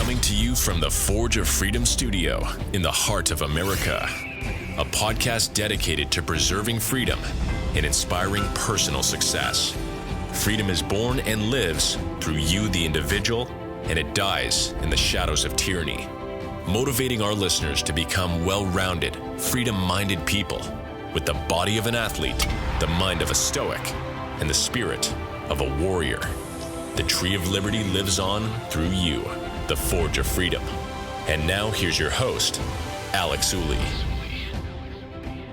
Coming to you from the Forge of Freedom studio in the heart of America. A podcast dedicated to preserving freedom and inspiring personal success. Freedom is born and lives through you, the individual, and it dies in the shadows of tyranny. Motivating our listeners to become well-rounded, freedom-minded people with the body of an athlete, the mind of a stoic, and the spirit of a warrior. The tree of liberty lives on through you, the Forge of Freedom. And now here's your host, Alex Ooley.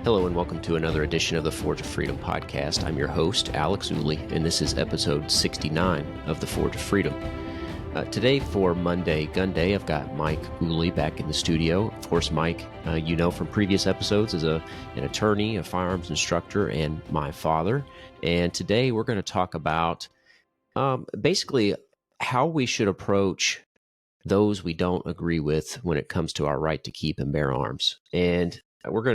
Hello and welcome to another edition of the Forge of Freedom podcast. I'm your host, Alex Ooley, and this is episode 69 of the Forge of Freedom. Today for Monday Gun Day, I've got Mike Ooley back in the studio. Of course, Mike, you know from previous episodes, is an attorney, a firearms instructor, and my father. And today we're going to talk about basically how we should approach those we don't agree with when it comes to our right to keep and bear arms. And we're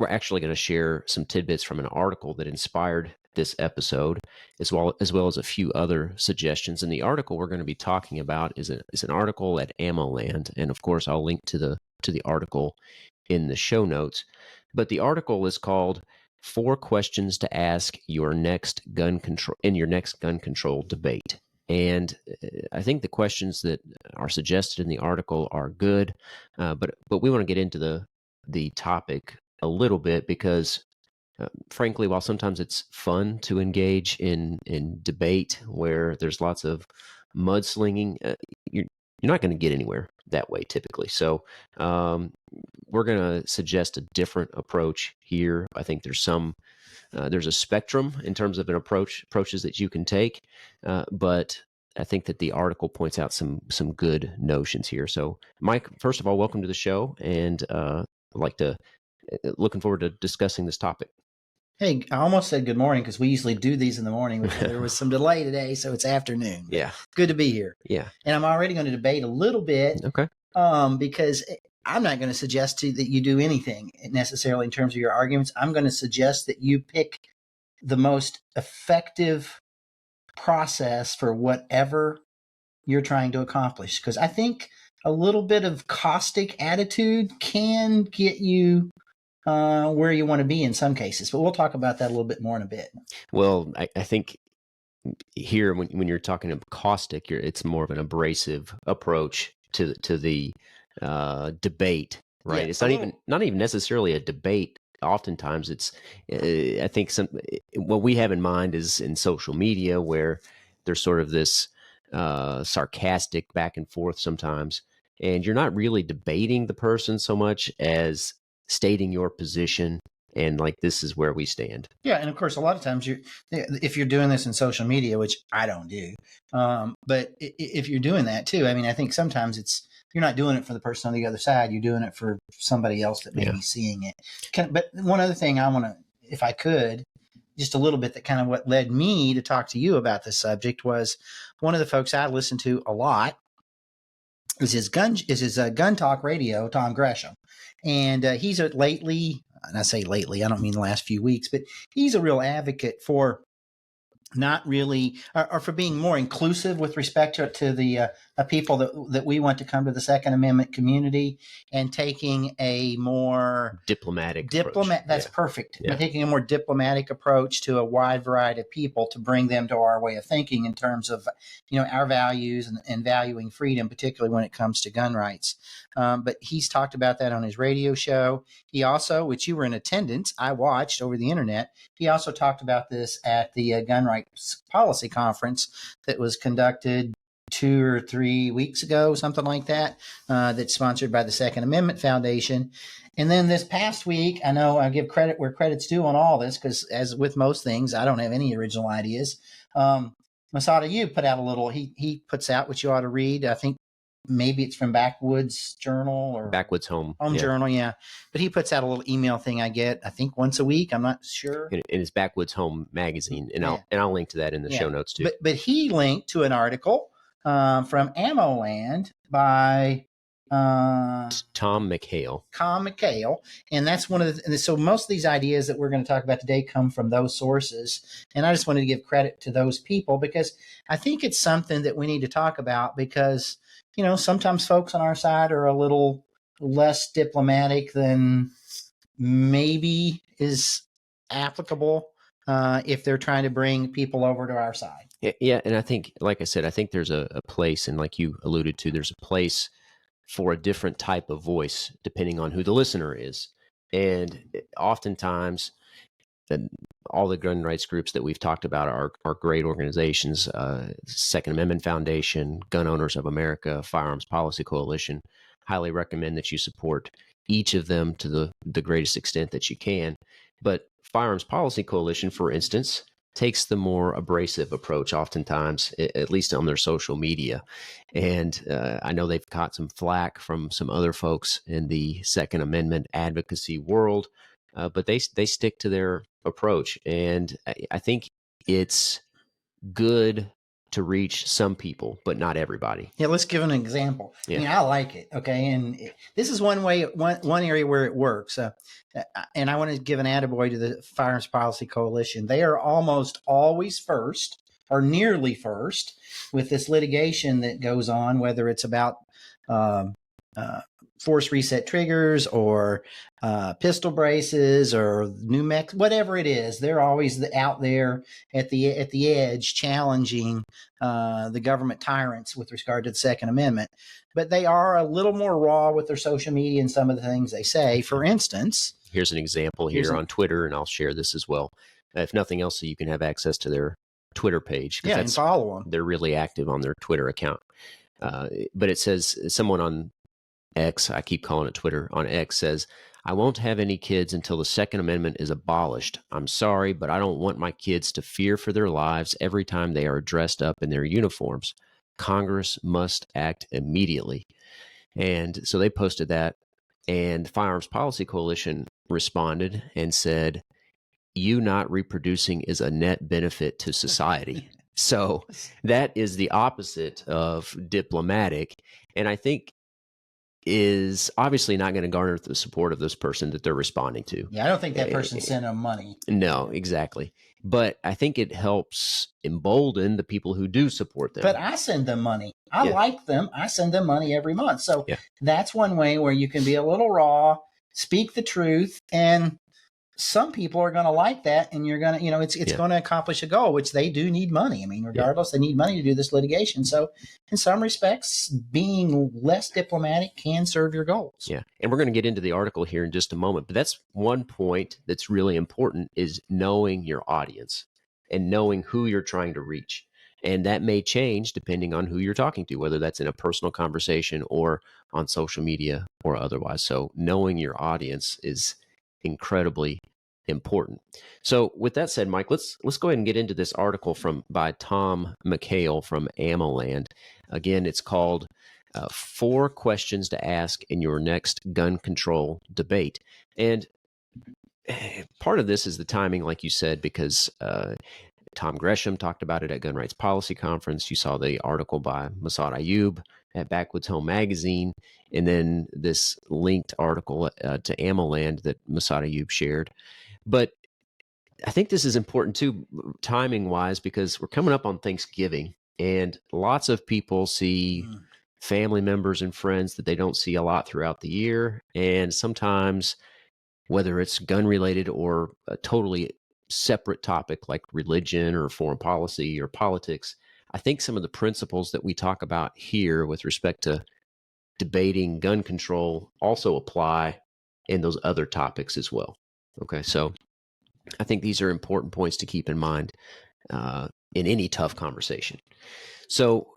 actually going to share some tidbits from an article that inspired this episode, as well as a few other suggestions. And the article we're going to be talking about is an article at AmmoLand, and of course I'll link to the article in the show notes. But the article is called 4 Questions to Ask Your Next Gun Control Debate. And I think the questions that are suggested in the article are good, but we want to get into the topic a little bit because, frankly, while sometimes it's fun to engage in debate where there's lots of mudslinging, you're not going to get anywhere that way typically. So we're going to suggest a different approach here. I think there's a spectrum in terms of approaches that you can take, but I think that the article points out some good notions here. So, Mike, first of all, welcome to the show, and looking forward to discussing this topic. Hey, I almost said good morning because we usually do these in the morning. There was some delay today, so it's afternoon. Yeah, good to be here. Yeah, and I'm already going to debate a little bit. Okay. Because I'm not going to suggest that you do anything necessarily in terms of your arguments. I'm going to suggest that you pick the most effective process for whatever you're trying to accomplish. Because I think a little bit of caustic attitude can get you where you want to be in some cases. But we'll talk about that a little bit more in a bit. Well, I think here when you're talking about caustic, it's more of an abrasive approach to the debate, right? Yeah. It's not even necessarily a debate. Oftentimes, it's I think what we have in mind is in social media where there's sort of this sarcastic back and forth sometimes, and you're not really debating the person so much as stating your position and like, this is where we stand. Yeah, and of course, a lot of times if you're doing this in social media, which I don't do, but if you're doing that too, I mean, I think sometimes you're not doing it for the person on the other side. You're doing it for somebody else that may be seeing it. But one other thing I want to, if I could, just a little bit, that kind of what led me to talk to you about this subject was one of the folks I listen to a lot is his gun talk radio, Tom Gresham. And he's lately, and I say lately, I don't mean the last few weeks, but he's a real advocate for not really, or for being more inclusive with respect to the people that we want to come to the Second Amendment community, and taking a more diplomatic. That's perfect. Yeah. Taking a more diplomatic approach to a wide variety of people to bring them to our way of thinking in terms of, our values and valuing freedom, particularly when it comes to gun rights. But he's talked about that on his radio show. He also, which you were in attendance, I watched over the internet. He also talked about this at the Gun Rights Policy Conference that was conducted 2 or 3 weeks ago, something like that, that's sponsored by the Second Amendment Foundation. And then this past week, I know I give credit where credit's due on all this, because as with most things, I don't have any original ideas. Masada, you put out a little, he puts out what you ought to read. I think maybe it's from Backwoods Journal or Backwoods Home Journal, yeah. But he puts out a little email thing I get, I think once a week. I'm not sure. And it's Backwoods Home magazine, and I'll link to that in the show notes too. But he linked to an article from AmmoLand by Tom McHale. Tom McHale, and that's one of the. So most of these ideas that we're going to talk about today come from those sources, and I just wanted to give credit to those people because I think it's something that we need to talk about because sometimes folks on our side are a little less diplomatic than maybe is applicable if they're trying to bring people over to our side. Yeah, and I think, like I said, I think there's a place, and like you alluded to, there's a place for a different type of voice depending on who the listener is. And oftentimes, all the gun rights groups that we've talked about are great organizations. Second Amendment Foundation, Gun Owners of America, Firearms Policy Coalition. Highly recommend that you support each of them to the greatest extent that you can. But Firearms Policy Coalition, for instance, takes the more abrasive approach oftentimes, at least on their social media. And I know they've caught some flack from some other folks in the Second Amendment advocacy world, but they stick to their approach. And I think it's good to reach some people, but not everybody. Yeah, let's give an example. Yeah. I mean, I like it. Okay, and this is one area where it works. And I want to give an attaboy to the Firearms Policy Coalition. They are almost always first, or nearly first, with this litigation that goes on, whether it's about force reset triggers or pistol braces or new mech, whatever it is. They're always out there at the edge challenging the government tyrants with regard to the Second Amendment. But they are a little more raw with their social media and some of the things they say. For instance, here's an example here on Twitter, and I'll share this as well. If nothing else, so you can have access to their Twitter page. Yeah, and follow them. They're really active on their Twitter account. But it says, someone on X, I keep calling it Twitter, on X says, "I won't have any kids until the Second Amendment is abolished. I'm sorry, but I don't want my kids to fear for their lives every time they are dressed up in their uniforms. Congress must act immediately." And so they posted that, and the Firearms Policy Coalition responded and said, "You not reproducing is a net benefit to society." So that is the opposite of diplomatic, and I think is obviously not going to garner the support of this person that they're responding to. Yeah, I don't think that person sent them money. No, exactly. But I think it helps embolden the people who do support them. But I send them money. I like them. I send them money every month. So that's one way where you can be a little raw, speak the truth, and some people are going to like that, and you're going to, it's going to accomplish a goal, which they do need money. I mean, regardless, they need money to do this litigation. So in some respects, being less diplomatic can serve your goals. Yeah. And we're going to get into the article here in just a moment, but that's one point that's really important, is knowing your audience and knowing who you're trying to reach. And that may change depending on who you're talking to, whether that's in a personal conversation or on social media or otherwise. So knowing your audience is incredibly important. So with that said, Mike, let's go ahead and get into this article by Tom McHale from AmmoLand. Again, it's called 4 Questions to Ask in Your Next Gun Control Debate. And part of this is the timing, like you said, because Tom Gresham talked about it at Gun Rights Policy Conference. You saw the article by Massad Ayoob at Backwoods Home Magazine, and then this linked article to AmmoLand that Massad Ayoob shared. But I think this is important too, timing-wise, because we're coming up on Thanksgiving, and lots of people see family members and friends that they don't see a lot throughout the year. And sometimes, whether it's gun-related or a totally separate topic like religion or foreign policy or politics, I think some of the principles that we talk about here with respect to debating gun control also apply in those other topics as well. Okay, so I think these are important points to keep in mind in any tough conversation. So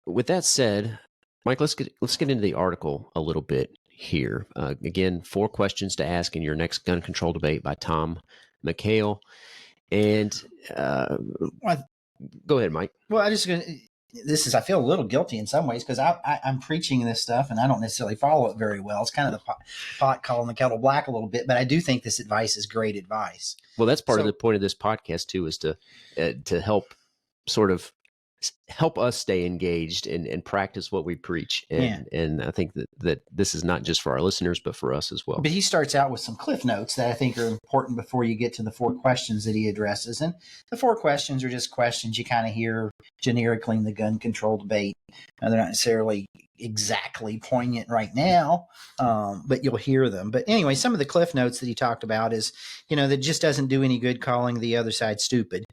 with that said, Mike, let's get into the article a little bit here. Again, 4 questions to ask in your next gun control debate by Tom McHale. And go ahead, Mike. Well, I feel a little guilty in some ways because I'm preaching this stuff and I don't necessarily follow it very well. It's kind of the pot calling the kettle black a little bit, but I do think this advice is great advice. Well, that's part of the point of this podcast too, is to help sort of help us stay engaged and practice what we preach. And I think that this is not just for our listeners, but for us as well. But he starts out with some cliff notes that I think are important before you get to the 4 questions that he addresses. And the 4 questions are just questions you kind of hear generically in the gun control debate. They're not necessarily exactly poignant right now, but you'll hear them. But anyway, some of the cliff notes that he talked about is, that just doesn't do any good calling the other side stupid.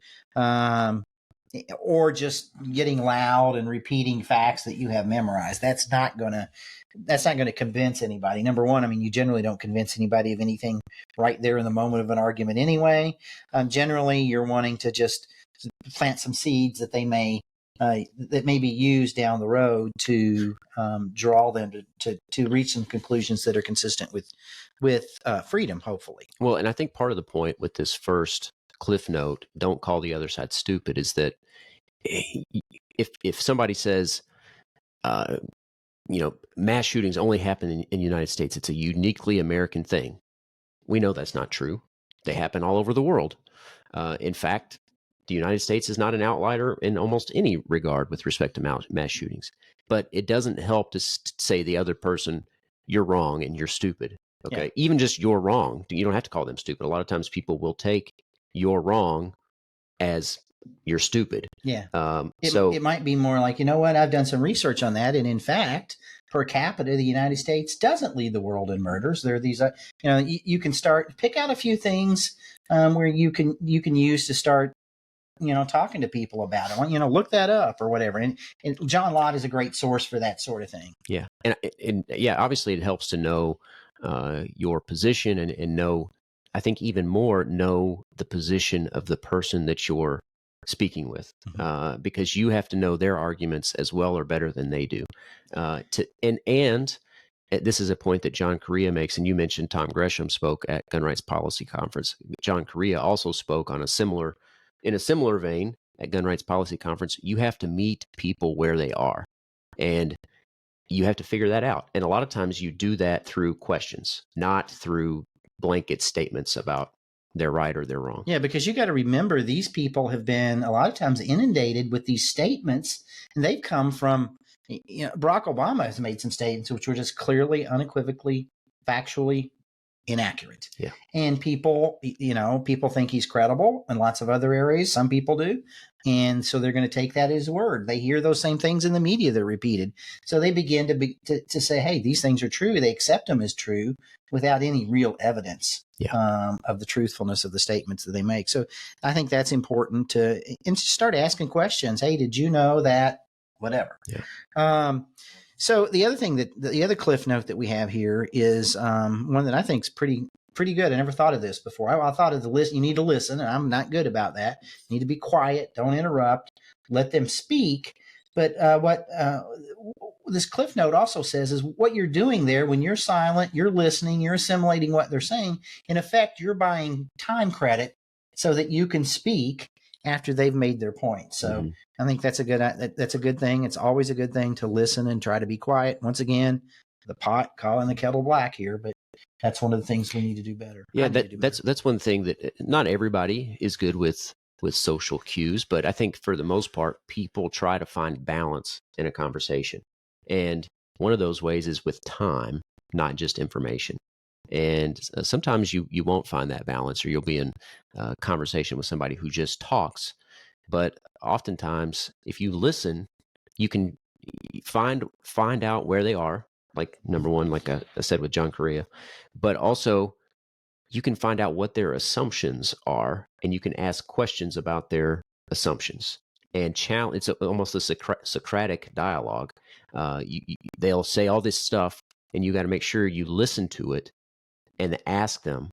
Or just getting loud and repeating facts that you have memorized. That's not going to convince anybody. Number one, I mean, you generally don't convince anybody of anything right there in the moment of an argument anyway. Generally, you're wanting to just plant some seeds that that may be used down the road to draw them to reach some conclusions that are consistent with freedom, hopefully. Well, and I think part of the point with this first cliff note, don't call the other side stupid, is that if somebody says, mass shootings only happen in the United States, it's a uniquely American thing. We know that's not true. They happen all over the world. In fact, the United States is not an outlier in almost any regard with respect to mass shootings. But it doesn't help to say the other person, you're wrong and you're stupid. Okay, yeah. Even just you're wrong. You don't have to call them stupid. A lot of times people will take you're wrong as you're stupid. Yeah. So it might be more like, I've done some research on that. And in fact, per capita, the United States doesn't lead the world in murders. There are these, you can pick out a few things where you can use to start, talking to people about it. Look that up or whatever. And John Lott is a great source for that sort of thing. Yeah. And obviously it helps to know your position and know, I think even more, know the position of the person that you're speaking with, because you have to know their arguments as well or better than they do. And this is a point that John Correia makes, and you mentioned Tom Gresham spoke at Gun Rights Policy Conference. John Correia also spoke in a similar vein at Gun Rights Policy Conference. You have to meet people where they are, and you have to figure that out. And a lot of times you do that through questions, not through blanket statements about they're right or they're wrong. Yeah, because you got to remember these people have been a lot of times inundated with these statements, and they've come from, Barack Obama has made some statements which were just clearly, unequivocally, factually inaccurate. Yeah. And people think he's credible in lots of other areas. Some people do. And so they're going to take that as word. They hear those same things in the media that are repeated. So they begin to say, hey, these things are true. They accept them as true without any real evidence of the truthfulness of the statements that they make. So I think that's important and start asking questions. Hey, did you know that? Whatever. Yeah. So the other cliff note that we have here is one that I think is pretty good. I never thought of this before. I thought of the list. You need to listen, and I'm not good about that. You need to be quiet. Don't interrupt. Let them speak. But what this cliff note also says is what you're doing there when you're silent, you're listening, you're assimilating what they're saying. In effect, you're buying time credit so that you can speak after they've made their point. So I think that's a good thing. It's always a good thing to listen and try to be quiet. Once again, the pot calling the kettle black here, but that's one of the things we need to do better. Yeah, that's one thing that not everybody is good with social cues, but I think for the most part, people try to find balance in a conversation. And one of those ways is with time, not just information. And sometimes you won't find that balance, or you'll be in a conversation with somebody who just talks. But oftentimes, if you listen, you can find out where they are. Like number one, like I said with John Correia, but also you can find out what their assumptions are, and you can ask questions about their assumptions and challenge. It's almost a Socratic dialogue. They'll say all this stuff, and you got to make sure you listen to it and ask them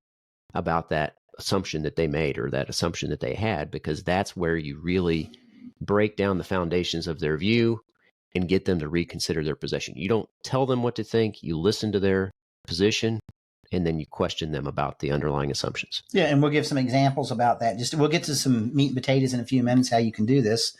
about that assumption that they made or that assumption that they had, because that's where you really break down the foundations of their view and get them to reconsider their position. You don't tell them what to think. You listen to their position, and then you question them about the underlying assumptions. Yeah, and we'll give some examples about that. We'll get to some meat and potatoes in a few minutes, how you can do this.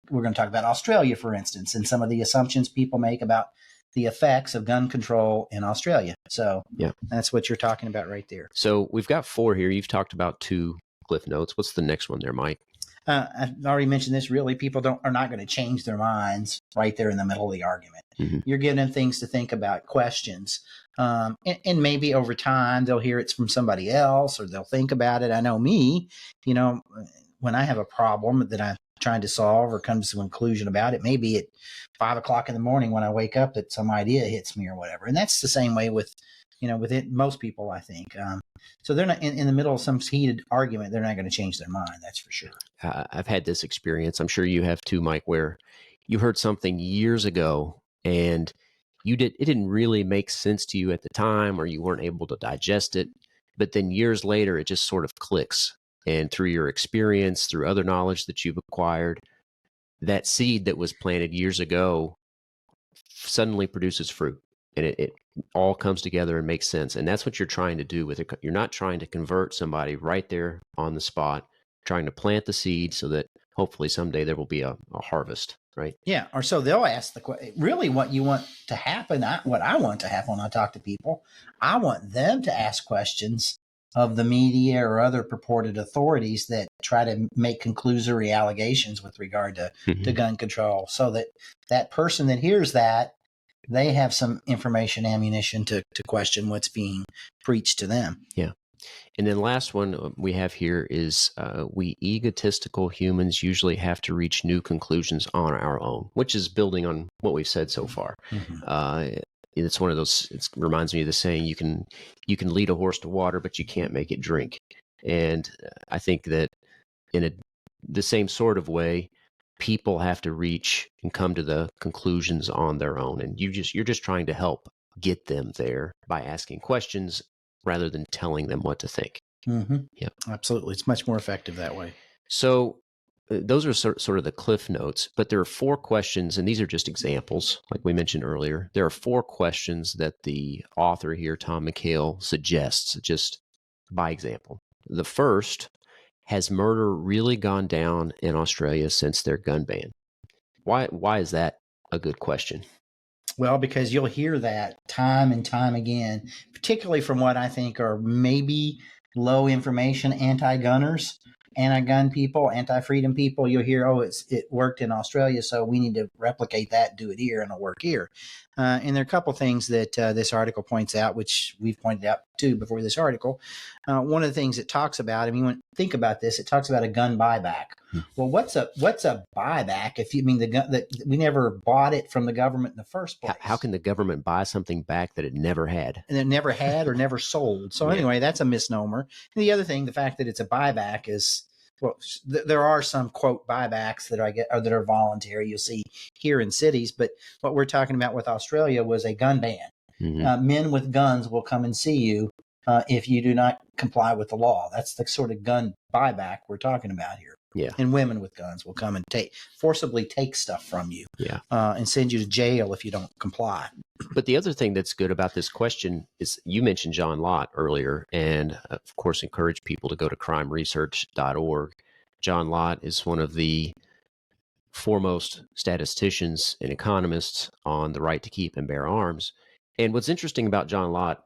We're going to talk about Australia, for instance, and some of the assumptions people make about the effects of gun control in Australia. So yeah, that's what you're talking about right there. So we've got 4 here. You've talked about 2 cliff notes. What's the next one there, Mike? I've already mentioned this. Really, people are not going to change their minds right there in the middle of the argument. Mm-hmm. You're giving them things to think about, questions, and maybe over time they'll hear it's from somebody else, or they'll think about it. I know me, when I have a problem that I'm trying to solve or come to some conclusion about it, maybe at 5 o'clock in the morning when I wake up, that some idea hits me or whatever. And that's the same way with most people, I think. So they're not in the middle of some heated argument. They're not going to change their mind. That's for sure. I've had this experience. I'm sure you have too, Mike, where you heard something years ago and it didn't really make sense to you at the time, or you weren't able to digest it. But then years later, it just sort of clicks. And through your experience, through other knowledge that you've acquired, that seed that was planted years ago suddenly produces fruit, and it all comes together and makes sense. And that's what you're trying to do with it. You're not trying to convert somebody right there on the spot, trying to plant the seed so that hopefully someday there will be a harvest, right? Yeah. Or so they'll ask really what you want to happen. What I want to happen when I talk to people, I want them to ask questions of the media or other purported authorities that try to make conclusory allegations with regard to gun control, so that person that hears that, they have some information, ammunition to question what's being preached to them. Yeah. And then last one we have here is we egotistical humans usually have to reach new conclusions on our own, which is building on what we've said so far. Mm-hmm. It's one of those, it reminds me of the saying, you can lead a horse to water, but you can't make it drink. And I think that in the same sort of way, people have to reach and come to the conclusions on their own. And you're just trying to help get them there by asking questions rather than telling them what to think. Mm-hmm. Yeah, absolutely. It's much more effective that way. So those are sort of the cliff notes, but there are 4 questions, and these are just examples, like we mentioned earlier. There are 4 questions that the author here, Tom McHale, suggests, just by example. The first, has murder really gone down in Australia since their gun ban? Why is that a good question? Well, because you'll hear that time and time again, particularly from what I think are maybe low information anti-gunners, anti-gun people, anti-freedom people. You'll hear, it worked in Australia, so we need to replicate that, do it here, and it'll work here. And there are a couple things that this article points out, which we've pointed out too before this article. One of the things it talks about, when you think about this, it talks about a gun buyback. Well, what's a buyback? If you mean the gun that we never bought it from the government in the first place, how can the government buy something back that it never had? And it never had or never sold. So anyway, that's a misnomer. And the other thing, the fact that it's a buyback is, well, there are some quote buybacks that that are voluntary. You'll see here in cities, but what we're talking about with Australia was a gun ban. Mm-hmm. Men with guns will come and see you if you do not comply with the law. That's the sort of gun buyback we're talking about here. Yeah. And women with guns will come and forcibly take stuff from you. Yeah. And send you to jail if you don't comply. But the other thing that's good about this question is you mentioned John Lott earlier, and of course encourage people to go to crimeresearch.org. John Lott is one of the foremost statisticians and economists on the right to keep and bear arms. And what's interesting about John Lott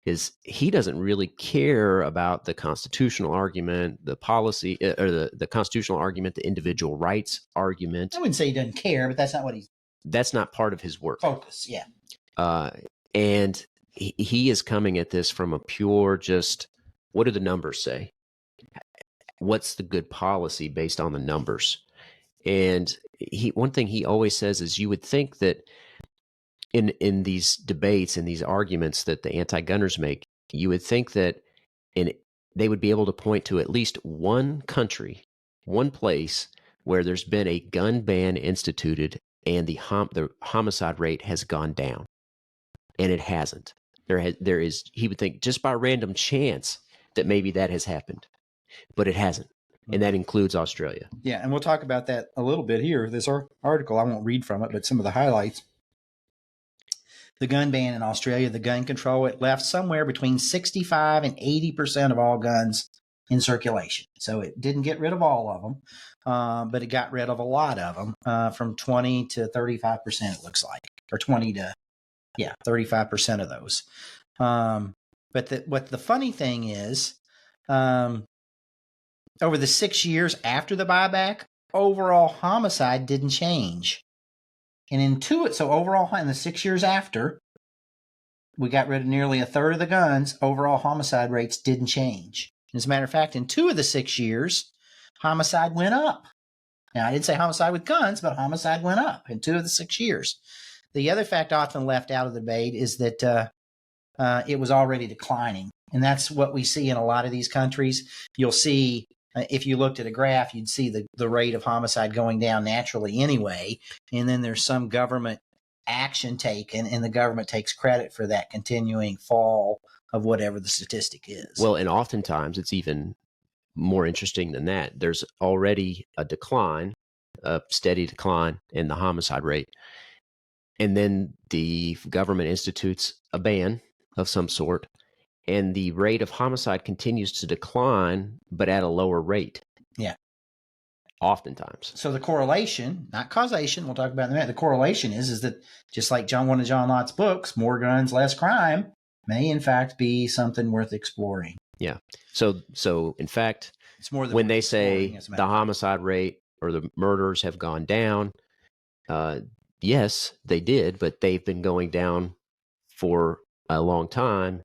is he doesn't really care about the constitutional argument, the policy, or the constitutional argument, the individual rights argument. I wouldn't say he doesn't care, but that's not what that's not part of his work. Focus, yeah. And he is coming at this from a pure just, what do the numbers say? What's the good policy based on the numbers? And one thing he always says is you would think that in these debates and these arguments that the anti-gunners make, you would think that they would be able to point to at least one country, one place where there's been a gun ban instituted and the homicide rate has gone down. And it hasn't. There is, he would think, just by random chance that maybe that has happened, but it hasn't. And that includes Australia. Yeah, and we'll talk about that a little bit here. This article, I won't read from it, but some of the highlights. The gun ban in Australia, the gun control, it left somewhere between 65 and 80% of all guns in circulation. So it didn't get rid of all of them, but it got rid of a lot of them, from 20 to 35%, it looks like, or 20 to 35% of those. But what the funny thing is, over the 6 years after the buyback, overall homicide didn't change. And so overall, in the 6 years after, we got rid of nearly a third of the guns, overall homicide rates didn't change. As a matter of fact, in 2 of the 6 years, homicide went up. Now, I didn't say homicide with guns, but homicide went up in 2 of the 6 years. The other fact often left out of the debate is that it was already declining. And that's what we see in a lot of these countries. You'll see, if you looked at a graph, you'd see the rate of homicide going down naturally anyway. And then there's some government action taken, and the government takes credit for that continuing fall of whatever the statistic is. Well, and oftentimes it's even more interesting than that. There's already a decline, a steady decline in the homicide rate. And then the government institutes a ban of some sort, and the rate of homicide continues to decline, but at a lower rate. Yeah. Oftentimes. So the correlation, not causation, we'll talk about in a minute. The correlation is that just like one of John Lott's books, more guns, less crime, may in fact be something worth exploring. Yeah. So in fact, it's more than when they say the homicide rate or the murders have gone down, yes, they did, but they've been going down for a long time.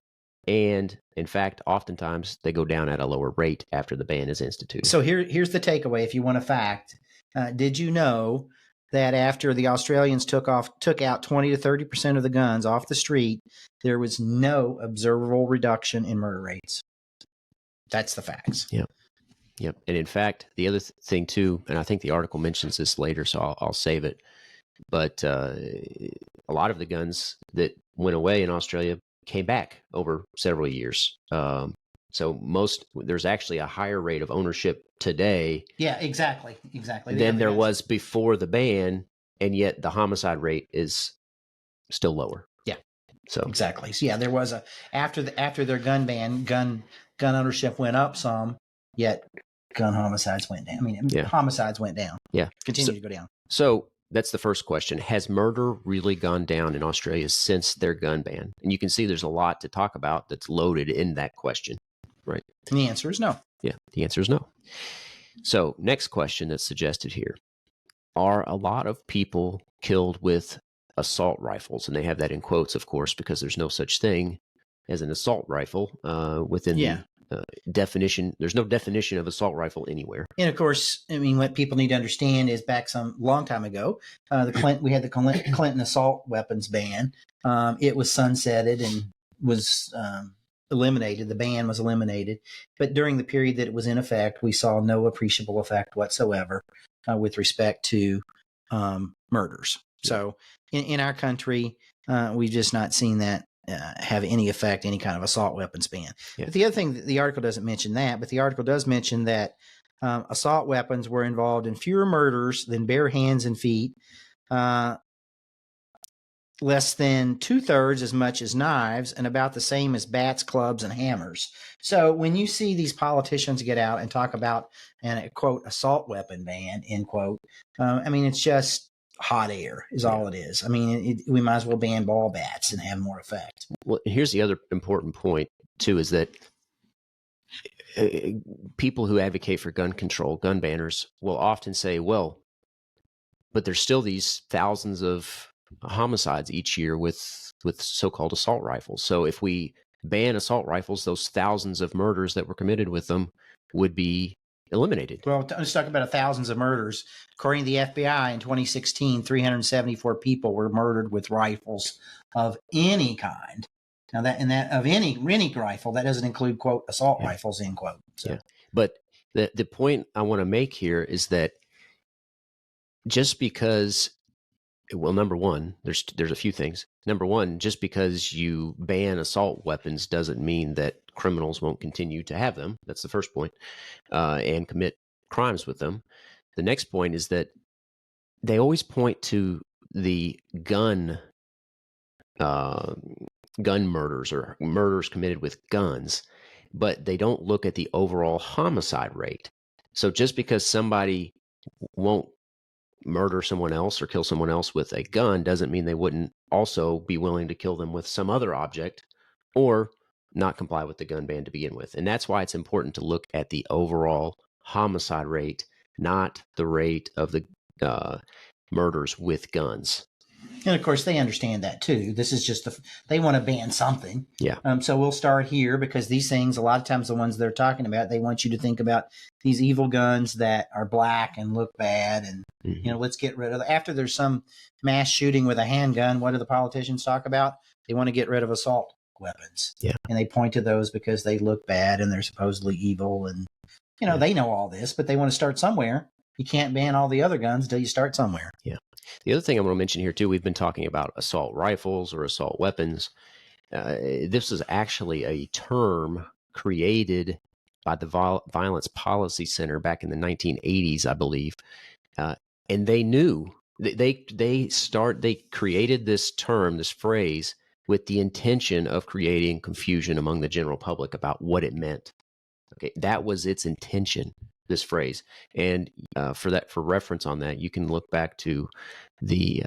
And in fact, oftentimes they go down at a lower rate after the ban is instituted. So here's the takeaway. If you want a fact, did you know that after the Australians took out 20 to 30% of the guns off the street, there was no observable reduction in murder rates? That's the facts. Yep. And in fact, the other thing too, and I think the article mentions this later, so I'll save it. But a lot of the guns that went away in Australia came back over several years. So there's actually a higher rate of ownership today. Yeah, exactly. Than there was before the ban, and yet the homicide rate is still lower. Yeah. So exactly. So yeah, there was after their gun ban, gun ownership went up some, yet gun homicides went down. Homicides went down. Yeah. Continue to go down. So that's the first question. Has murder really gone down in Australia since their gun ban? And you can see there's a lot to talk about that's loaded in that question, right? And the answer is no. Yeah, the answer is no. So next question that's suggested here. Are a lot of people killed with assault rifles? And they have that in quotes, of course, because there's no such thing as an assault rifle within the definition. There's no definition of assault rifle anywhere. And of course, what people need to understand is back some long time ago, we had the Clinton assault weapons ban. It was sunsetted and was eliminated. The ban was eliminated. But during the period that it was in effect, we saw no appreciable effect whatsoever with respect to murders. So in our country, we've just not seen that have any effect, any kind of assault weapons ban. Yeah. But the other thing, the article doesn't mention that, but the article does mention that assault weapons were involved in fewer murders than bare hands and feet, less than 2/3 as much as knives, and about the same as bats, clubs, and hammers. So when you see these politicians get out and talk about an quote assault weapon ban, end quote, it's just hot air is all it is. We might as well ban ball bats and have more effect. Well, here's the other important point too, is that people who advocate for gun control, gun banners, will often say, well, but there's still these thousands of homicides each year with so-called assault rifles. So if we ban assault rifles, those thousands of murders that were committed with them would be eliminated. Well, let's talk about thousands of murders. According to the FBI, in 2016, 374 people were murdered with rifles of any kind. Now that of any rifle, that doesn't include quote assault rifles, end quote. So. Yeah. But the point I want to make here is that just because, well, number one, there's a few things. Number one, just because you ban assault weapons doesn't mean that criminals won't continue to have them. That's the first point, and commit crimes with them. The next point is that they always point to the gun murders or murders committed with guns, but they don't look at the overall homicide rate. So just because somebody won't murder someone else or kill someone else with a gun doesn't mean they wouldn't also be willing to kill them with some other object or not comply with the gun ban to begin with. And that's why it's important to look at the overall homicide rate, not the rate of the murders with guns. And of course, they understand that too. This is just they want to ban something. Yeah. So we'll start here because these things, a lot of times, the ones they're talking about, they want you to think about these evil guns that are black and look bad, and let's get rid of. After there's some mass shooting with a handgun, what do the politicians talk about? They want to get rid of assault weapons. Yeah. And they point to those because they look bad and they're supposedly evil, and they know all this, but they want to start somewhere. You can't ban all the other guns until you start somewhere. Yeah. The other thing I'm going to mention here, too, we've been talking about assault rifles or assault weapons. This is actually a term created by the Violence Policy Center back in the 1980s, I believe. And they knew, they created this term, this phrase, with the intention of creating confusion among the general public about what it meant. Okay, that was its intention, this phrase. And for reference on that, you can look back to the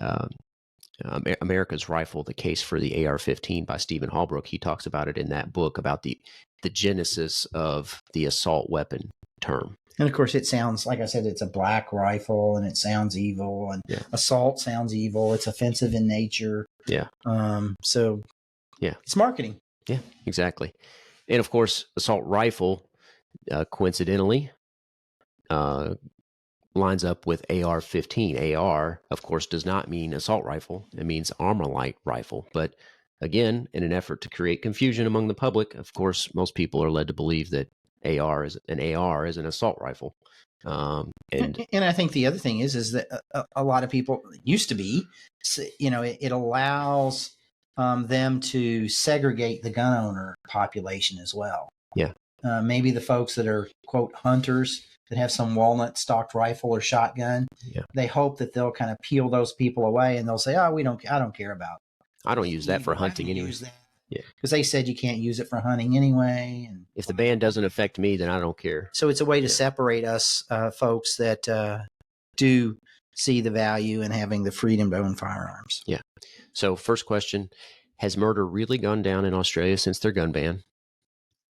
America's Rifle, the case for the AR-15 by Stephen Holbrook. He talks about it in that book about the genesis of the assault weapon term. And of course, it sounds, like I said, it's a black rifle and it sounds evil, and assault sounds evil. It's offensive in nature. Yeah. So it's marketing. Yeah, exactly. And of course, assault rifle, coincidentally, lines up with AR-15. AR, of course, does not mean assault rifle. It means armor-light rifle. But again, in an effort to create confusion among the public, of course, most people are led to believe that AR is an assault rifle. And I think the other thing is that a lot of people used to be, it allows them to segregate the gun owner population as well. Yeah. Maybe the folks that are, quote, hunters that have some walnut stocked rifle or shotgun. Yeah. They hope that they'll kind of peel those people away, and they'll say, I don't care about it. I don't use that for hunting anyway. Yeah. Because they said you can't use it for hunting anyway. And if the ban doesn't affect me, then I don't care. So it's a way to separate us folks that do see the value in having the freedom to own firearms. Yeah. So first question, has murder really gone down in Australia since their gun ban?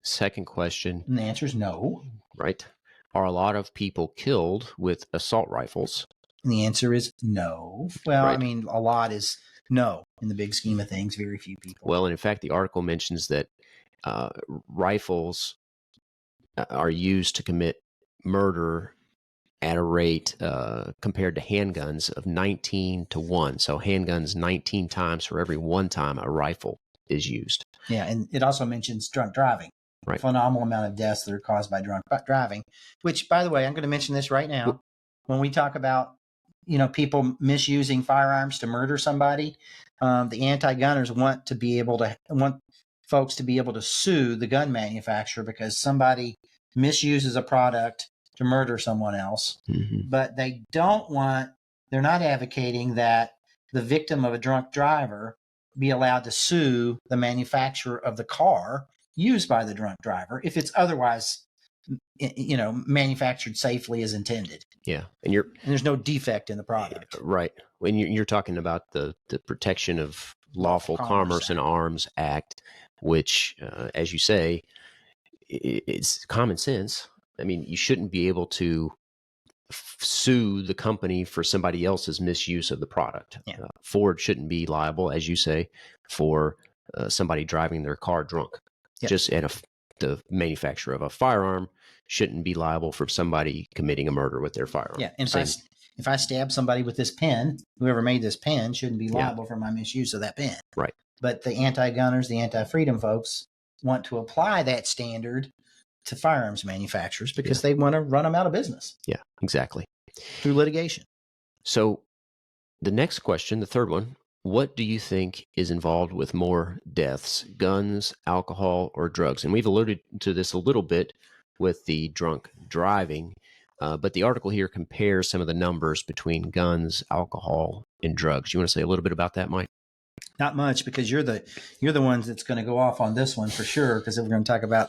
Second question. And the answer is no. Right. Are a lot of people killed with assault rifles? And the answer is no. Well, right. I mean, a lot is no. In the big scheme of things, very few people. Well, and in fact, the article mentions that rifles are used to commit murder at a rate compared to handguns of 19 to 1. So handguns 19 times for every one time a rifle is used. Yeah, and it also mentions drunk driving. Right. Phenomenal amount of deaths that are caused by drunk driving, which, by the way, I'm going to mention this right now. When we talk about, people misusing firearms to murder somebody, the anti-gunners want folks to be able to sue the gun manufacturer because somebody misuses a product to murder someone else. Mm-hmm. But they're not advocating that the victim of a drunk driver be allowed to sue the manufacturer of the car used by the drunk driver if it's otherwise, manufactured safely as intended. Yeah, and there's no defect in the product. Right. When you're talking about the Protection of Lawful Commerce and Arms Act, which, as you say, it's common sense. I mean, you shouldn't be able to sue the company for somebody else's misuse of the product. Yeah. Ford shouldn't be liable, as you say, for somebody driving their car drunk. Yep. The manufacturer of a firearm shouldn't be liable for somebody committing a murder with their firearm. Yeah, and if I stab somebody with this pen, whoever made this pen shouldn't be liable for my misuse of that pen. Right. But the anti-gunners, the anti-freedom folks want to apply that standard to firearms manufacturers because they want to run them out of business. Yeah, exactly. Through litigation. So the next question, the third one, what do you think is involved with more deaths, guns, alcohol, or drugs? And we've alluded to this a little bit with the drunk driving, but the article here compares some of the numbers between guns, alcohol, and drugs. You want to say a little bit about that, Mike? Not much, because you're the ones that's going to go off on this one for sure, because we're going to talk about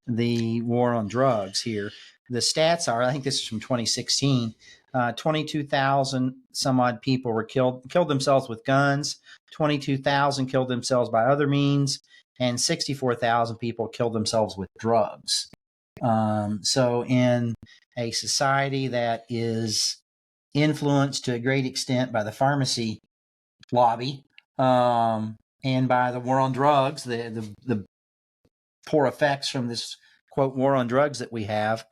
the war on drugs here. The stats are, I think this is from 2016, 22,000 some odd people were killed themselves with guns, 22,000 killed themselves by other means, and 64,000 people killed themselves with drugs. So in a society that is influenced to a great extent by the pharmacy lobby, and by the war on drugs, the poor effects from this quote war on drugs that we have,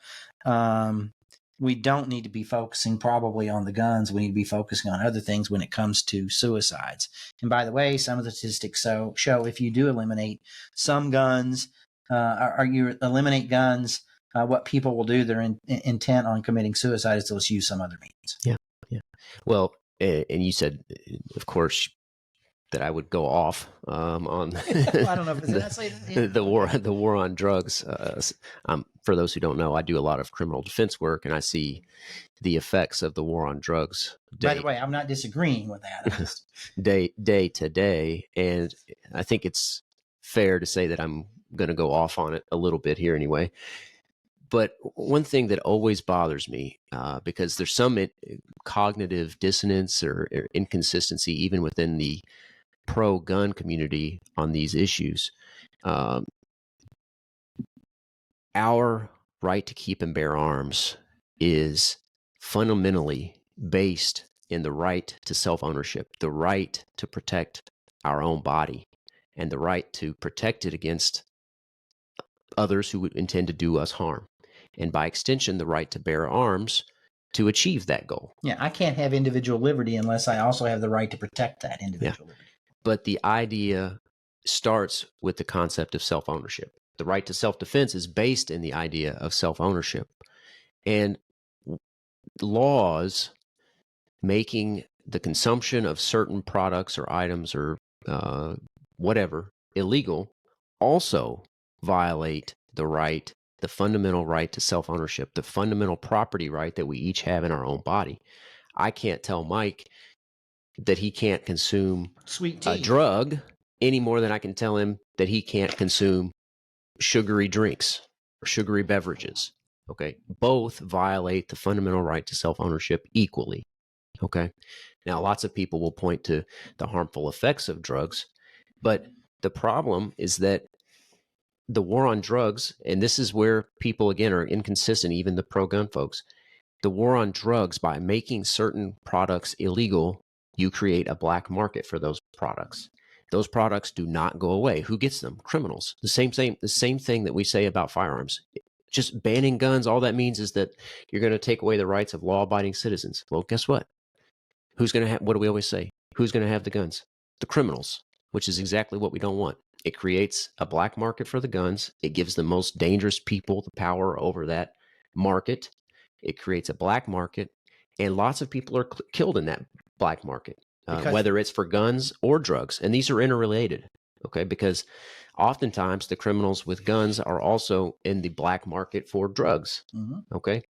we don't need to be focusing probably on the guns. We need to be focusing on other things when it comes to suicides. And by the way, some of the statistics show if you do eliminate some guns, or you eliminate guns, what people will do, their intent on committing suicide is they'll use some other means. Yeah. Well, and you said, of course, that I would go off on I don't know if did I say that? Yeah. the war on drugs. For those who don't know, I do a lot of criminal defense work, and I see the effects of the war on drugs. By the way, I'm not disagreeing with that. Day to day, and I think it's fair to say that I'm going to go off on it a little bit here anyway. But one thing that always bothers me, because there's some cognitive dissonance or inconsistency even within the pro-gun community on these issues, our right to keep and bear arms is fundamentally based in the right to self-ownership, the right to protect our own body, and the right to protect it against others who would intend to do us harm. And by extension, the right to bear arms to achieve that goal. Yeah, I can't have individual liberty unless I also have the right to protect that individual liberty. But the idea starts with the concept of self-ownership. The right to self-defense is based in the idea of self-ownership. And laws making the consumption of certain products or items or whatever illegal also violate the fundamental right to self-ownership, the fundamental property right that we each have in our own body. I can't tell Mike that he can't consume sweet tea, a drug any more than I can tell him that he can't consume sugary drinks or sugary beverages. Okay. Both violate the fundamental right to self-ownership equally. Okay. Now, lots of people will point to the harmful effects of drugs, but the problem is that the war on drugs, and this is where people, again, are inconsistent, even the pro-gun folks, the war on drugs, by making certain products illegal, you create a black market for those products. Those products do not go away. Who gets them? Criminals. The same thing that we say about firearms. Just banning guns, all that means is that you're going to take away the rights of law-abiding citizens. Well, guess what? Who's going to have, what do we always say? Who's going to have the guns? The criminals, which is exactly what we don't want. It creates a black market for the guns. It gives the most dangerous people the power over that market. It creates a black market, and lots of people are killed in that black market, whether it's for guns or drugs. And these are interrelated, okay? Because oftentimes the criminals with guns are also in the black market for drugs, okay?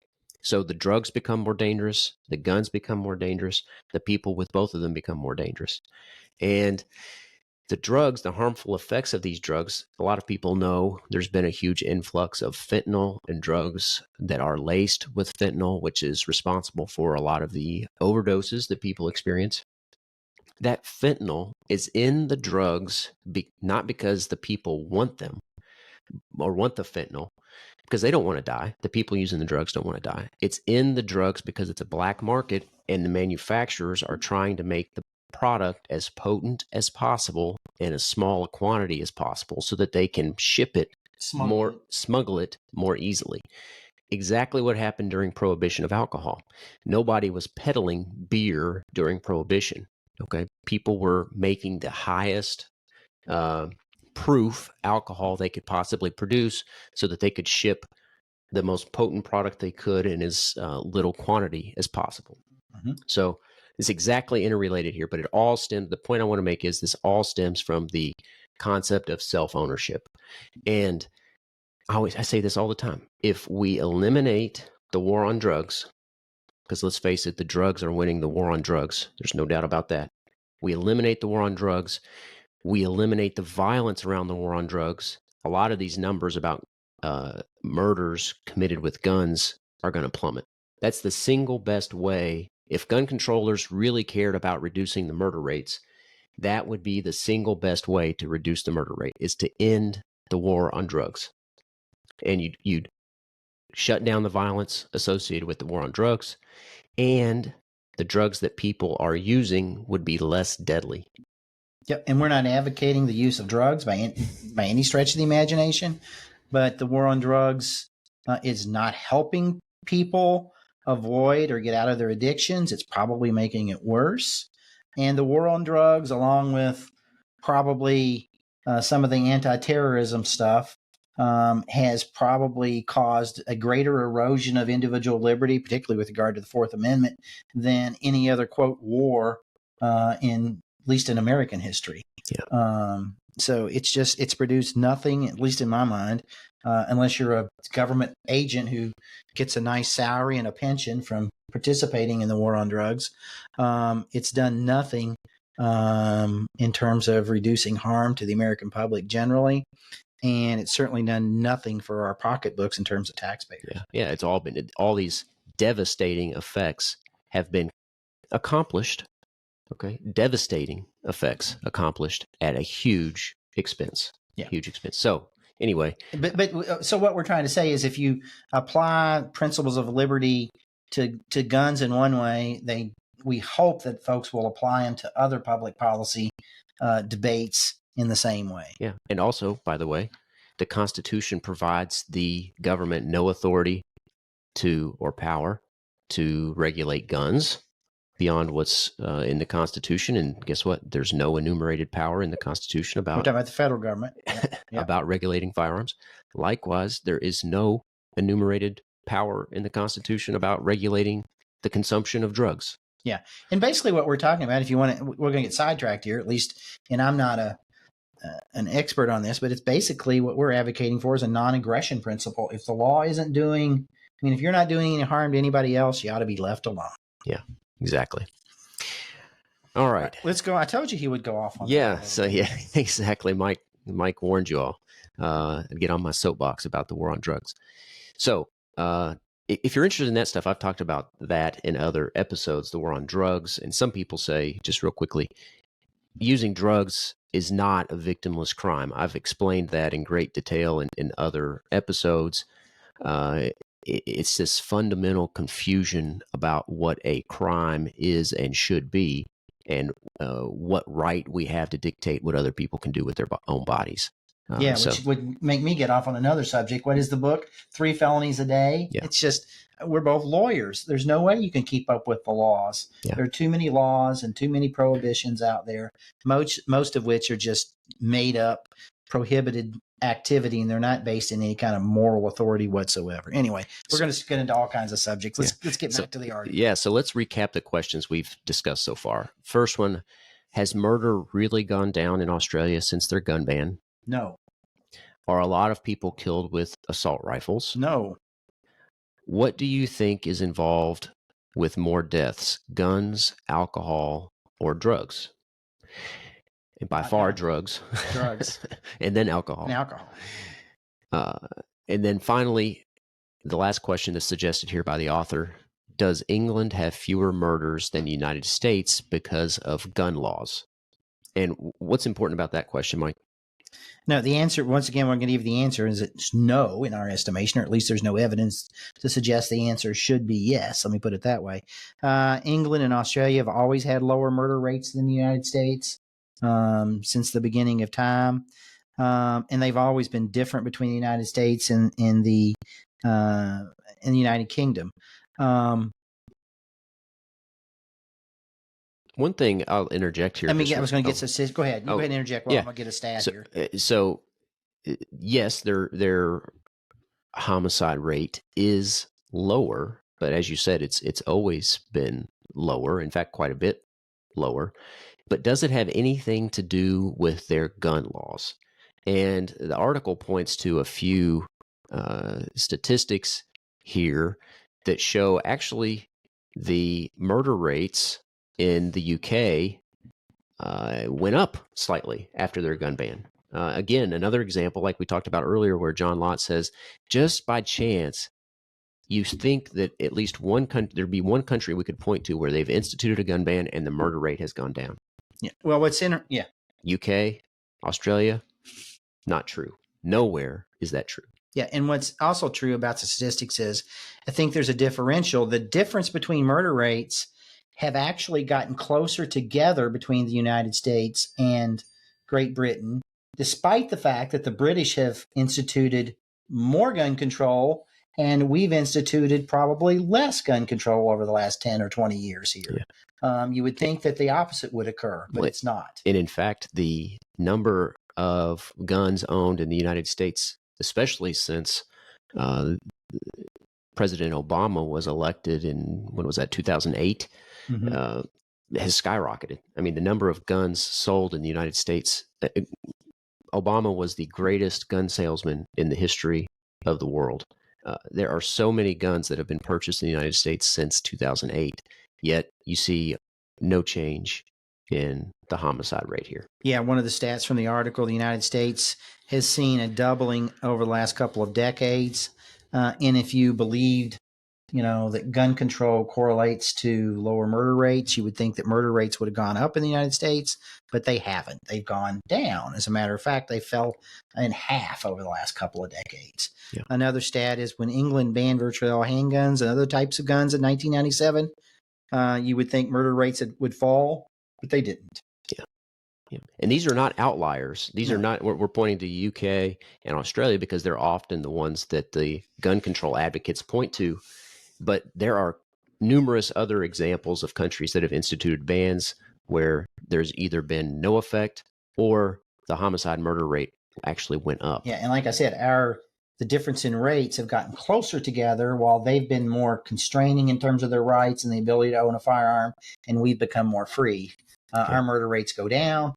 So the drugs become more dangerous, the guns become more dangerous, the people with both of them become more dangerous. And the drugs, the harmful effects of these drugs, a lot of people know there's been a huge influx of fentanyl and drugs that are laced with fentanyl, which is responsible for a lot of the overdoses that people experience. That fentanyl is in the drugs not because the people want them or want the fentanyl, because they don't want to die. The people using the drugs don't want to die. It's in the drugs because it's a black market, and the manufacturers are trying to make the product as potent as possible in as small a quantity as possible so that they can ship it smuggle it more easily. Exactly what happened during Prohibition of alcohol. Nobody was peddling beer during Prohibition. Okay, people were making the highest proof alcohol they could possibly produce so that they could ship the most potent product they could in as little quantity as possible. So it's exactly interrelated here, but it all stems, the point I want to make is this all stems from the concept of self-ownership. And I say this all the time. If we eliminate the war on drugs, because let's face it, the drugs are winning the war on drugs. There's no doubt about that. We eliminate the war on drugs. We eliminate the violence around the war on drugs. A lot of these numbers about murders committed with guns are going to plummet. That's the single best way. If gun controllers really cared about reducing the murder rates, that would be the single best way to reduce the murder rate, is to end the war on drugs. And you'd shut down the violence associated with the war on drugs, and the drugs that people are using would be less deadly. Yep, and we're not advocating the use of drugs by any stretch of the imagination, but the war on drugs is not helping people avoid or get out of their addictions. It's probably making it worse. And the war on drugs, along with probably some of the anti-terrorism stuff, has probably caused a greater erosion of individual liberty, particularly with regard to the Fourth Amendment, than any other, quote, war in at least in American history. Yeah. So it's produced nothing, at least in my mind, unless you're a government agent who gets a nice salary and a pension from participating in the war on drugs. It's done nothing in terms of reducing harm to the American public generally. And it's certainly done nothing for our pocketbooks in terms of taxpayers. Yeah. It's all these devastating effects have been accomplished. Okay. Devastating effects accomplished at a huge expense. Yeah. Huge expense. So anyway. So what we're trying to say is if you apply principles of liberty to guns in one way, we hope that folks will apply them to other public policy debates in the same way. Yeah. And also, by the way, the Constitution provides the government no authority or power to regulate guns beyond what's in the Constitution. And guess what? There's no enumerated power in the Constitution We're talking about the federal government. Yeah. about regulating firearms. Likewise, there is no enumerated power in the Constitution about regulating the consumption of drugs. Yeah. And basically what we're talking about, if you want to, we're going to get sidetracked here, at least, and I'm not an expert on this, but it's basically what we're advocating for is a non-aggression principle. If the law isn't doing, if you're not doing any harm to anybody else, you ought to be left alone. Yeah, exactly. All right. Let's go. I told you he would go off on Yeah. that. So yeah, exactly. Mike warned you all. I'd get on my soapbox about the war on drugs. So if you're interested in that stuff, I've talked about that in other episodes, the war on drugs. And some people say, just real quickly, using drugs is not a victimless crime. I've explained that in great detail in other episodes. It's this fundamental confusion about what a crime is and should be, and what right we have to dictate what other people can do with their own bodies. Which would make me get off on another subject. What is the book? 3 Felonies a Day. Yeah. It's just, we're both lawyers. There's no way you can keep up with the laws. Yeah. There are too many laws and too many prohibitions out there, most of which are just made up, prohibited activity, and they're not based in any kind of moral authority whatsoever. Anyway, we're going to get into all kinds of subjects. Let's get back to the article. Yeah, so let's recap the questions we've discussed so far. First one, has murder really gone down in Australia since their gun ban? No. Are a lot of people killed with assault rifles? No. What do you think is involved with more deaths, guns, alcohol, or drugs? And by far, drugs. Drugs. And then alcohol. And alcohol. And then finally, the last question that's suggested here by the author, does England have fewer murders than the United States because of gun laws? And what's important about that question, Mike? No, the answer, once again, we're going to give you the answer is it's no in our estimation, or at least there's no evidence to suggest the answer should be yes. Let me put it that way. England and Australia have always had lower murder rates than the United States since the beginning of time. And they've always been different between the United States and the United Kingdom. One thing I'll interject here. I was going to get to. Go ahead. Go ahead and interject. Well, I'm going to get a stat here. So, yes, their homicide rate is lower, but as you said, it's always been lower. In fact, quite a bit lower. But does it have anything to do with their gun laws? And the article points to a few statistics here that show actually the murder rates in the UK went up slightly after their gun ban. Again, another example, like we talked about earlier, where John Lott says, just by chance, you think that at least there'd be one country we could point to where they've instituted a gun ban and the murder rate has gone down. Yeah. Well, UK, Australia, not true. Nowhere is that true. Yeah, and what's also true about the statistics is I think there's a differential. The difference between murder rates have actually gotten closer together between the United States and Great Britain, despite the fact that the British have instituted more gun control and we've instituted probably less gun control over the last 10 or 20 years here. Yeah. You would think that the opposite would occur, but it's not. And in fact, the number of guns owned in the United States, especially since President Obama was elected in, when was that, 2008, has skyrocketed. I mean, the number of guns sold in the United States, Obama was the greatest gun salesman in the history of the world. There are so many guns that have been purchased in the United States since 2008, yet you see no change in the homicide rate here. Yeah, one of the stats from the article, the United States has seen a doubling over the last couple of decades. And if you believed, that gun control correlates to lower murder rates, you would think that murder rates would have gone up in the United States, but they haven't. They've gone down. As a matter of fact, they fell in half over the last couple of decades. Yeah. Another stat is when England banned virtually all handguns and other types of guns in 1997, you would think murder rates would fall, but they didn't. Yeah. And these are not outliers. These are not, we're pointing to UK and Australia because they're often the ones that the gun control advocates point to. But there are numerous other examples of countries that have instituted bans where there's either been no effect or the homicide murder rate actually went up. Yeah. And like I said, the difference in rates have gotten closer together while they've been more constraining in terms of their rights and the ability to own a firearm, and we've become more free. Our murder rates go down.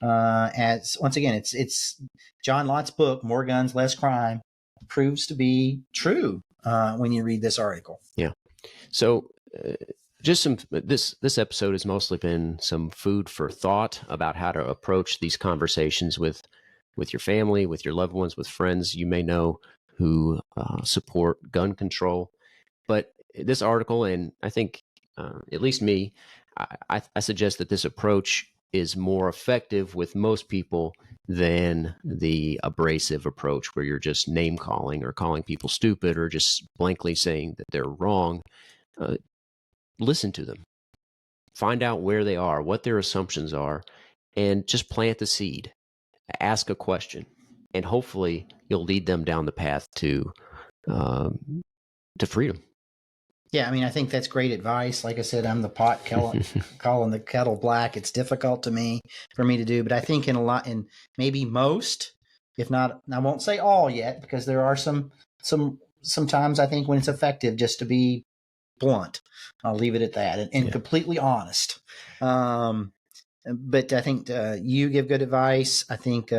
As once again, it's John Lott's book, More Guns, Less Crime, proves to be true when you read this article. Yeah. So just this episode has mostly been some food for thought about how to approach these conversations with your family, with your loved ones, with friends you may know who support gun control. But this article, and I think at least me, I suggest that this approach is more effective with most people than the abrasive approach where you're just name calling or calling people stupid or just blankly saying that they're wrong. Listen to them. Find out where they are, what their assumptions are, and just plant the seed. Ask a question, and hopefully you'll lead them down the path to freedom. Yeah, I mean, I think that's great advice. Like I said, I'm the pot calling the kettle black. It's difficult for me to do, but I think in maybe most, if not, I won't say all yet, because there are sometimes I think when it's effective just to be blunt. I'll leave it at that and completely honest. But I think you give good advice. I think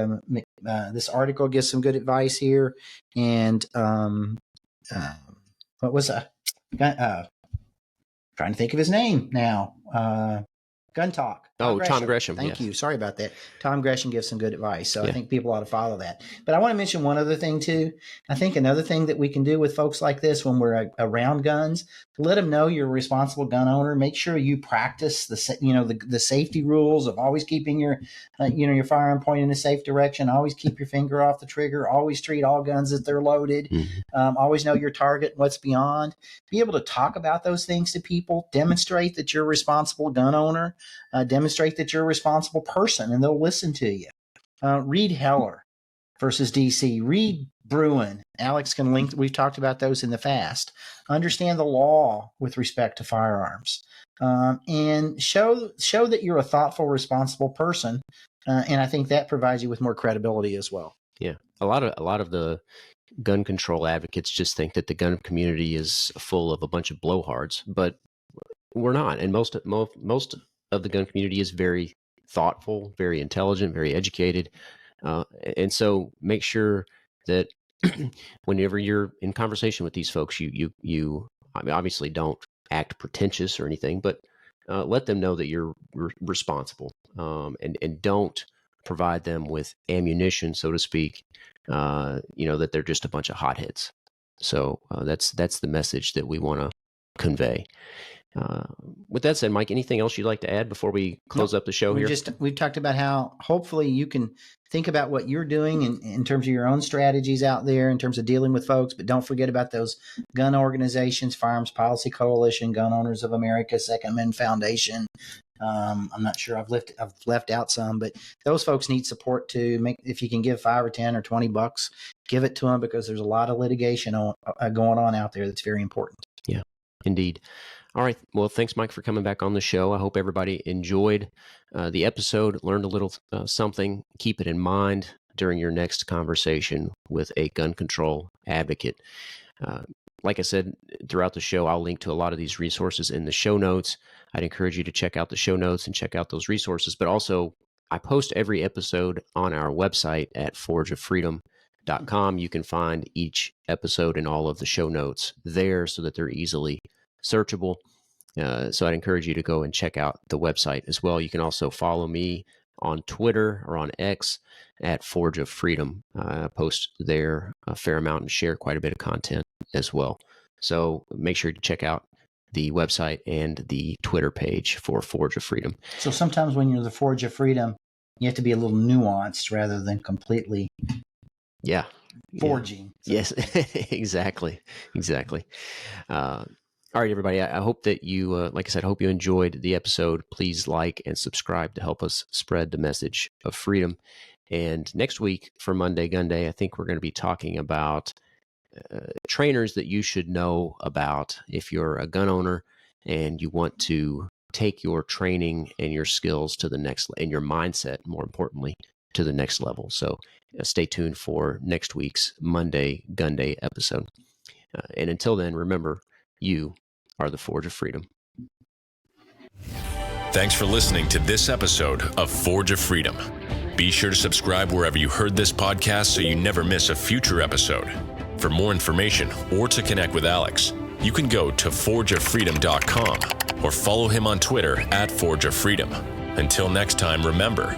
this article gives some good advice here. And what was trying to think of his name now. Gun Talk. Tom Gresham. Thank you. Sorry about that. Tom Gresham gives some good advice. So I think people ought to follow that. But I want to mention one other thing too. I think another thing that we can do with folks like this when we're around guns, let them know you're a responsible gun owner. Make sure you practice the safety rules of always keeping your firearm pointed in a safe direction. Always keep your finger off the trigger. Always treat all guns as they're loaded. Always know your target, what's beyond. Be able to talk about those things to people. Demonstrate that you're a responsible gun owner. Demonstrate that you're a responsible person, and they'll listen to you. Read Heller versus DC. Read Bruen. Alex can link. We've talked about those in the past. Understand the law with respect to firearms, and show that you're a thoughtful, responsible person. And I think that provides you with more credibility as well. Yeah, a lot of the gun control advocates just think that the gun community is full of a bunch of blowhards, but we're not. And most of the gun community is very thoughtful, very intelligent, very educated. And so make sure that whenever you're in conversation with these folks, you I mean, obviously don't act pretentious or anything, but let them know that you're responsible, and don't provide them with ammunition, so to speak, that they're just a bunch of hotheads. So that's the message that we want to convey. With that said, Mike, anything else you'd like to add before we close up the show here? We've talked about how hopefully you can think about what you're doing in terms of your own strategies out there in terms of dealing with folks, but don't forget about those gun organizations, Firearms Policy Coalition, Gun Owners of America, Second Amendment Foundation. I'm not sure I've left out some, but those folks need support too. If you can give $5 or $10 or $20, give it to them, because there's a lot of litigation going on out there that's very important. Yeah, indeed. All right. Well, thanks, Mike, for coming back on the show. I hope everybody enjoyed the episode, learned a little something. Keep it in mind during your next conversation with a gun control advocate. Like I said, throughout the show, I'll link to a lot of these resources in the show notes. I'd encourage you to check out the show notes and check out those resources. But also, I post every episode on our website at forgeoffreedom.com. You can find each episode and all of the show notes there so that they're easily searchable. So I'd encourage you to go and check out the website as well. You can also follow me on Twitter or on X at Forge of Freedom. I post there a fair amount and share quite a bit of content as well. So make sure to check out the website and the Twitter page for Forge of Freedom. So sometimes when you're the Forge of Freedom, you have to be a little nuanced rather than completely forging. Yeah. So. Yes, exactly. All right, everybody. I hope that you, like I said, I hope you enjoyed the episode. Please like and subscribe to help us spread the message of freedom. And next week for Monday Gun Day, I think we're going to be talking about trainers that you should know about if you're a gun owner and you want to take your training and your skills to the next, and your mindset, more importantly, to the next level. So stay tuned for next week's Monday Gun Day episode. And until then, remember, you are the Forge of Freedom. Thanks for listening to this episode of Forge of Freedom. Be sure to subscribe wherever you heard this podcast so you never miss a future episode. For more information or to connect with Alex, you can go to forgeoffreedom.com or follow him on Twitter at Forge of Freedom. Until next time, remember,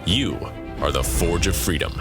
you are the Forge of Freedom.